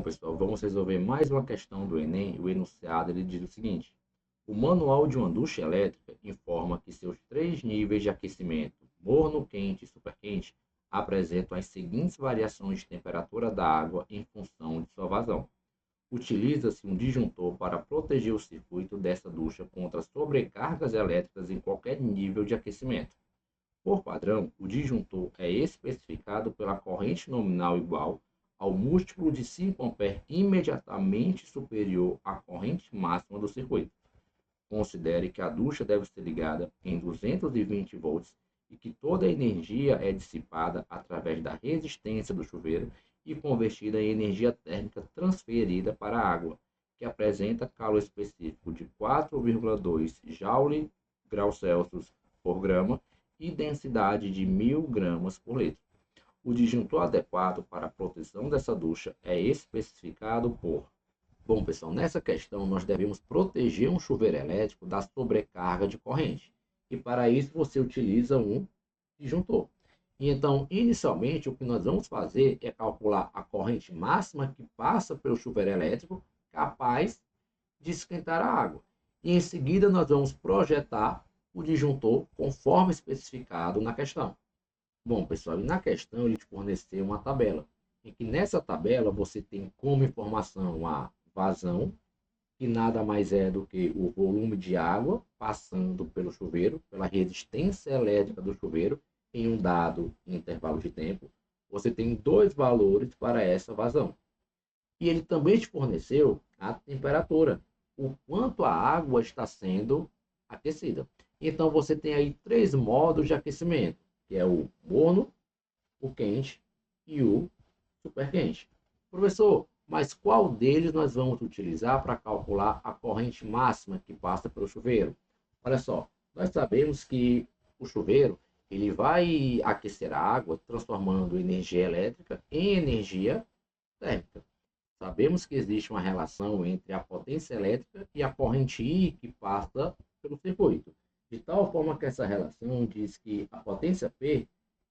pessoal, vamos resolver mais uma questão do Enem. O enunciado ele diz o seguinte: o manual de uma ducha elétrica informa que seus três níveis de aquecimento, morno, quente e superquente, apresentam as seguintes variações de temperatura da água em função de sua vazão. Utiliza-se um disjuntor para proteger o circuito dessa ducha contra sobrecargas elétricas em qualquer nível de aquecimento. Por padrão, o disjuntor é especificado pela corrente nominal igual ao múltiplo de 5 A imediatamente superior à corrente máxima do circuito. Considere que a ducha deve ser ligada em 220 volts e que toda a energia é dissipada através da resistência do chuveiro e convertida em energia térmica transferida para a água, que apresenta calor específico de 4,2 Joule graus Celsius por grama e densidade de 1000 gramas por litro. O disjuntor adequado para a proteção dessa ducha é especificado por... Bom, pessoal, nessa questão nós devemos proteger um chuveiro elétrico da sobrecarga de corrente. E para isso você utiliza um disjuntor. E então, inicialmente, o que nós vamos fazer é calcular a corrente máxima que passa pelo chuveiro elétrico capaz de esquentar a água. E em seguida nós vamos projetar o disjuntor conforme especificado na questão. Bom, pessoal, e na questão ele te forneceu uma tabela, em que nessa tabela você tem como informação a vazão, que nada mais é do que o volume de água passando pelo chuveiro, pela resistência elétrica do chuveiro, em um dado intervalo de tempo. Você tem dois valores para essa vazão. E ele também te forneceu a temperatura, o quanto a água está sendo aquecida. Então você tem aí três modos de aquecimento, que é o morno, o quente e o superquente. Professor, mas qual deles nós vamos utilizar para calcular a corrente máxima que passa pelo chuveiro? Olha só, nós sabemos que o chuveiro ele vai aquecer a água, transformando energia elétrica em energia térmica. Sabemos que existe uma relação entre a potência elétrica e a corrente I que passa pelo circuito. De tal forma que essa relação diz que a potência P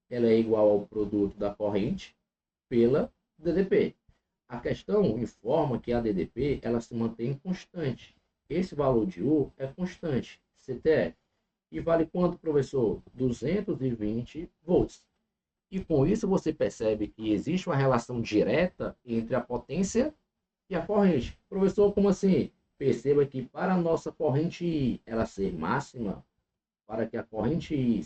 ela é igual ao produto da corrente pela DDP. A questão informa que a DDP ela se mantém constante. Esse valor de U é constante, CTE. E vale quanto, professor? 220 volts. E com isso você percebe que existe uma relação direta entre a potência e a corrente. Professor, como assim? Perceba que para a nossa corrente I ela ser máxima, para que a corrente I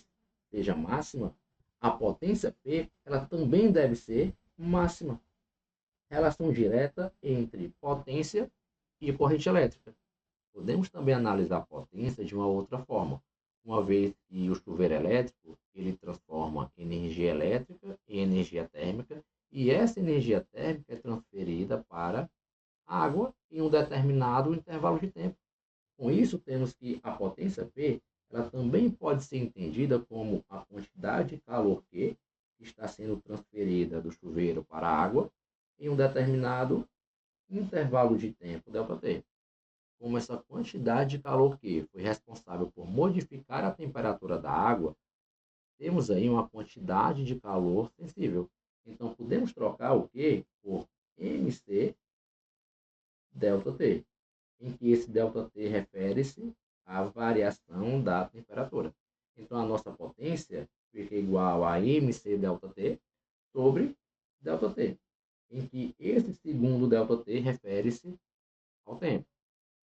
seja máxima, a potência P ela também deve ser máxima. Relação direta entre potência e corrente elétrica. Podemos também analisar a potência de uma outra forma, uma vez que o chuveiro elétrico ele transforma energia elétrica em energia térmica e essa energia térmica é transferida para a água em um determinado intervalo de tempo. Com isso, temos que a potência P ela também pode ser entendida como a quantidade de calor que está sendo transferida do chuveiro para a água em um determinado intervalo de tempo ΔT. Como essa quantidade de calor que foi responsável por modificar a temperatura da água, temos aí uma quantidade de calor sensível. Então, podemos trocar o Q por MC ΔT, em que esse ΔT refere-se à variação da temperatura. Então, a nossa potência fica igual a MC ΔT sobre ΔT, em que esse segundo ΔT refere-se ao tempo.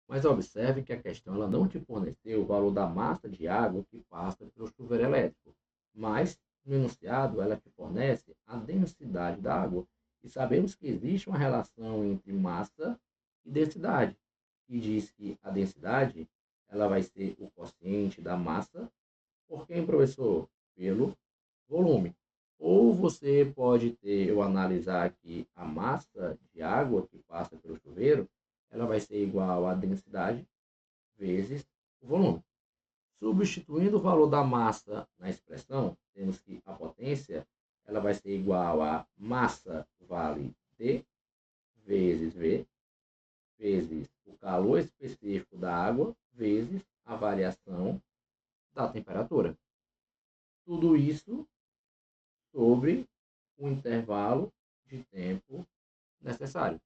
Mas observe que a questão ela não te forneceu o valor da massa de água que passa pelo chuveiro elétrico, mas no enunciado ela te fornece a densidade da água. E sabemos que existe uma relação entre massa e densidade, que diz que a densidade ela vai ser o quociente da massa por quem, professor? Pelo volume. Ou você pode ter, eu analisar aqui a massa de água que passa pelo chuveiro, ela vai ser igual à densidade vezes o volume. Substituindo o valor da massa na expressão, temos que a potência ela vai ser igual a massa vale D vezes V, vezes o calor específico da água, vezes a variação da temperatura. Tudo isso sobre o intervalo de tempo necessário.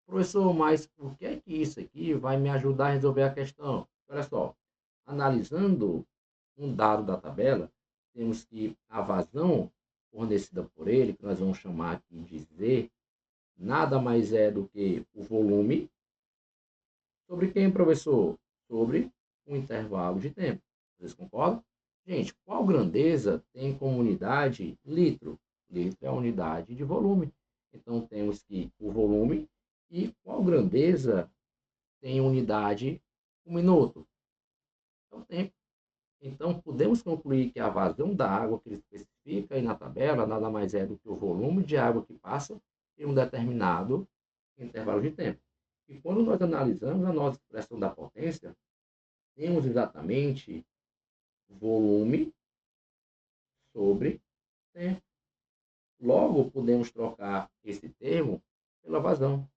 Professor, mas o que é que isso aqui vai me ajudar a resolver a questão? Olha só, analisando um dado da tabela, temos que a vazão fornecida por ele, que nós vamos chamar aqui de Z, nada mais é do que o volume sobre quem, professor? Sobre um intervalo de tempo. Vocês concordam? Gente, qual grandeza tem como unidade litro? Litro é a unidade de volume. Então, temos que o volume e qual grandeza tem unidade um minuto? É o tempo. Então, podemos concluir que a vazão da água que ele especifica aí na tabela nada mais é do que o volume de água que passa em um determinado intervalo de tempo. E quando nós analisamos a nossa expressão da potência, temos exatamente volume sobre tempo. Logo, podemos trocar esse termo pela vazão.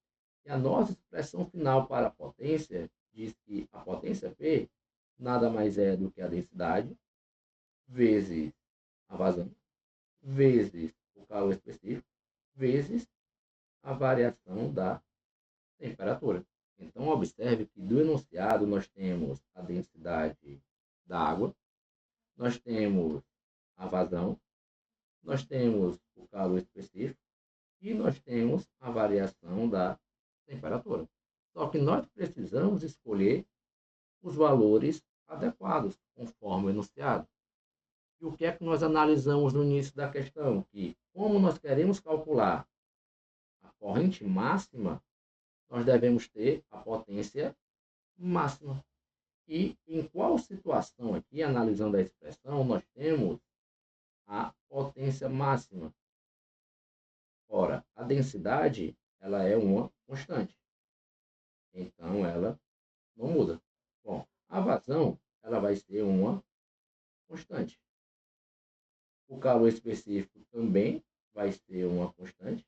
E a nossa expressão final para a potência diz que a potência P nada mais é do que a densidade vezes a vazão, vezes o calor específico, vezes a variação da temperatura. Então, observe que do enunciado nós temos a densidade da água, nós temos a vazão, nós temos o calor específico e nós temos a variação da temperatura. Só que nós precisamos escolher os valores adequados, conforme o enunciado. E o que é que nós analisamos no início da questão? Que, como nós queremos calcular a corrente máxima, nós devemos ter a potência máxima. E em qual situação aqui, analisando a expressão, nós temos a potência máxima? Ora, a densidade, ela é uma constante. Então, ela não muda. Bom, a vazão, ela vai ser uma constante. O calor específico também vai ser uma constante.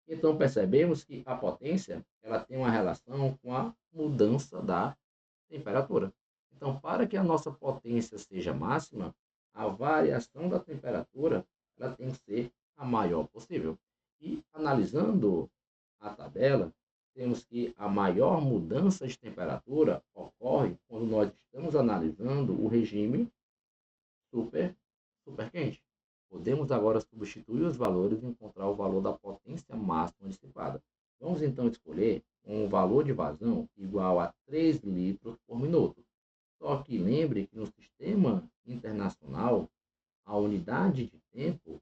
Então, percebemos que a potência, ela tem uma relação com a mudança da temperatura. Então, para que a nossa potência seja máxima, a variação da temperatura, ela tem que ser a maior possível. E, analisando a tabela, temos que a maior mudança de temperatura ocorre quando nós estamos analisando o regime super quente. Podemos agora substituir os valores e encontrar o valor da potência máxima dissipada. Vamos então escolher um valor de vazão igual a 3 litros por minuto. Só que lembre que no sistema internacional, a unidade de tempo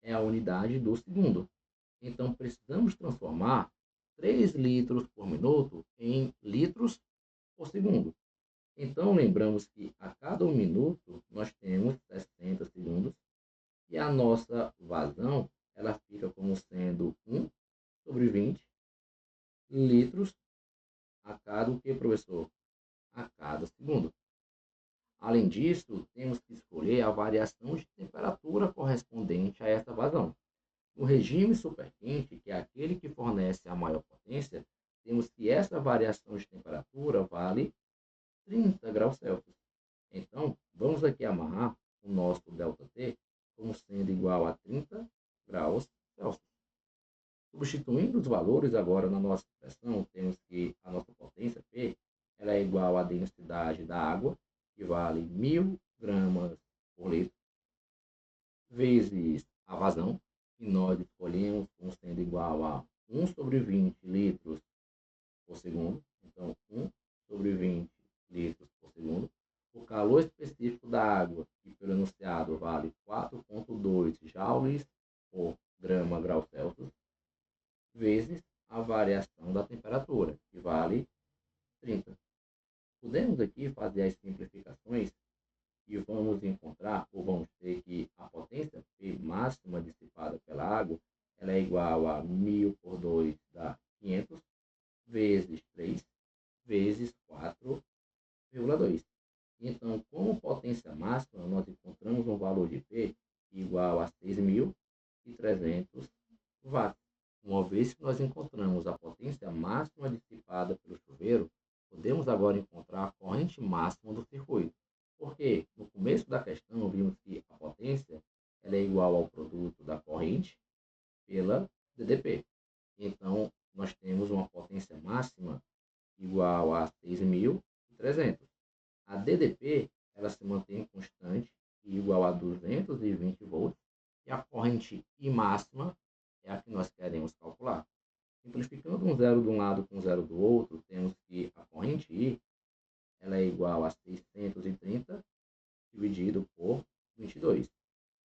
é a unidade do segundo. Então, precisamos transformar 3 litros por minuto em litros por segundo. Então, lembramos que a cada 1 minuto nós temos 60 segundos e a nossa vazão ela fica como sendo 1 sobre 20 litros a cada o que, professor? A cada segundo. Além disso, temos que escolher a variação de temperatura correspondente a essa vazão. No regime superquente, que é aquele que fornece a maior potência, temos que essa variação de temperatura vale 30 graus Celsius. Então, vamos aqui amarrar o nosso ΔT como sendo igual a 30 graus Celsius. Substituindo os valores agora na nossa expressão, temos que a nossa potência P ela é igual à densidade da água, que vale 1.000 gramas por litro, vezes a vazão, que nós escolhemos como sendo igual a 1 sobre 20 litros por segundo. Então, 1 sobre 20 litros por segundo. O calor específico da água, que pelo enunciado vale 4,2 joules por grama grau Celsius, vezes a variação da temperatura, que vale 30. Podemos aqui fazer as simplificações e vamos encontrar, ou vamos ter que a potência P máxima dissipada pela água, ela é igual a 1.000 por 2 dá 500, vezes 3, vezes 4,2. Então, como potência máxima, nós encontramos um valor de P igual a 6.300 watts. Uma vez que nós encontramos a potência máxima dissipada pelo chuveiro, podemos agora encontrar a corrente máxima do circuito. Porque no começo da questão vimos que a potência ela é igual ao produto da corrente pela DDP. Então, nós temos uma potência máxima igual a 6.300. A DDP, ela se mantém constante e igual a 220 volts, e a corrente I máxima é a que nós queremos calcular. Simplificando um zero de um lado com um zero do outro, temos que a corrente I ela é igual a 630 dividido por 22.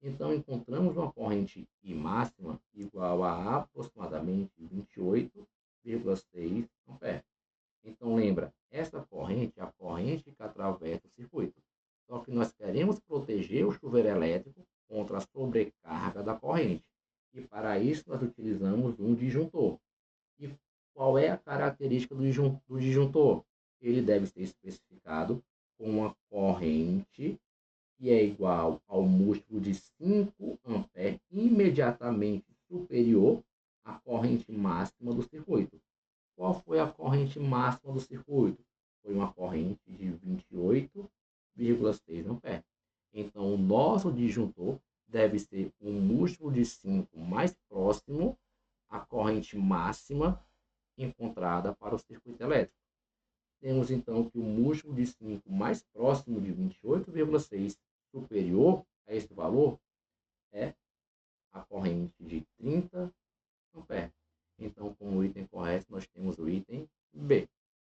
Então, encontramos uma corrente I máxima igual a aproximadamente 28,6 amperes. Então, lembra, essa corrente é a corrente que atravessa o circuito. Só que nós queremos proteger o chuveiro elétrico contra a sobrecarga da corrente. E para isso, nós utilizamos um disjuntor. E qual é a característica do disjuntor? Ele deve ser especificado com uma corrente que é igual ao múltiplo de 5 amperes imediatamente superior à corrente máxima do circuito. Qual foi a corrente máxima do circuito? Foi uma corrente de 28,6 amperes. Então, o nosso disjuntor deve ser um múltiplo de 5 mais próximo à corrente máxima encontrada para o circuito elétrico. Temos então que o múltiplo de 5 mais próximo de 28,6 superior